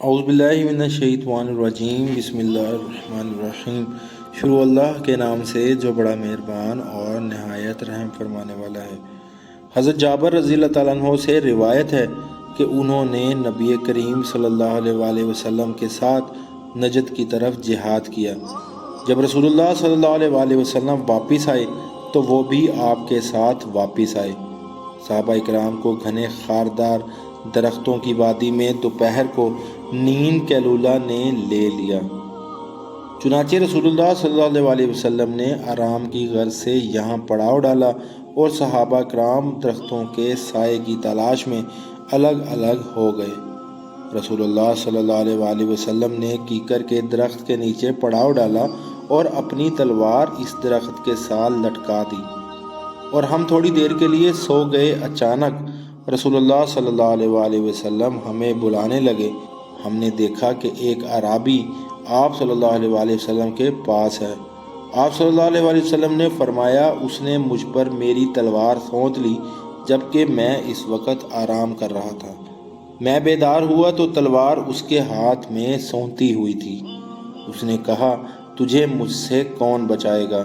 اعوذ باللہ من الشیطان الرجیم، بسم اللہ الرحمن الرحیم۔ شروع اللہ کے نام سے جو بڑا مہربان اور نہایت رحم فرمانے والا ہے۔ حضرت جابر رضی اللہ تعالیٰ عنہ سے روایت ہے کہ انہوں نے نبی کریم صلی اللہ علیہ وآلہ وسلم کے ساتھ نجد کی طرف جہاد کیا۔ جب رسول اللہ صلی اللہ علیہ وآلہ وسلم واپس آئے تو وہ بھی آپ کے ساتھ واپس آئے۔ صحابہ اکرام کو گھنے خاردار درختوں کی وادی میں دوپہر کو نیند کیلولہ نے لے لیا۔ چنانچہ رسول اللہ صلی اللہ علیہ وسلم نے آرام کی غرض سے یہاں پڑاؤ ڈالا اور صحابہ اکرام درختوں کے سائے کی تلاش میں الگ الگ ہو گئے۔ رسول اللہ صلی اللہ علیہ وسلم نے کیکر کے درخت کے نیچے پڑاؤ ڈالا اور اپنی تلوار اس درخت کے ساتھ لٹکا دی، اور ہم تھوڑی دیر کے لیے سو گئے۔ اچانک رسول اللہ صلی اللہ علیہ وسلم ہمیں بلانے لگے۔ ہم نے دیکھا کہ ایک اعرابی آپ صلی اللہ علیہ وسلم کے پاس ہے۔ آپ صلی اللہ علیہ وسلم نے فرمایا، اس نے مجھ پر میری تلوار سونت لی جبکہ میں اس وقت آرام کر رہا تھا۔ میں بیدار ہوا تو تلوار اس کے ہاتھ میں سونتی ہوئی تھی۔ اس نے کہا، تجھے مجھ سے کون بچائے گا؟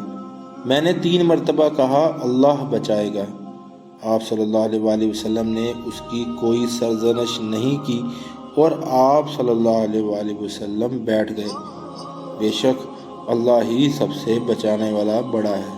میں نے 3 مرتبہ کہا، اللہ بچائے گا۔ آپ صلی اللہ علیہ وسلم نے اس کی کوئی سرزنش نہیں کی اور آپ صلی اللہ علیہ وسلم بیٹھ گئے۔ بے شک اللہ ہی سب سے بچانے والا بڑا ہے۔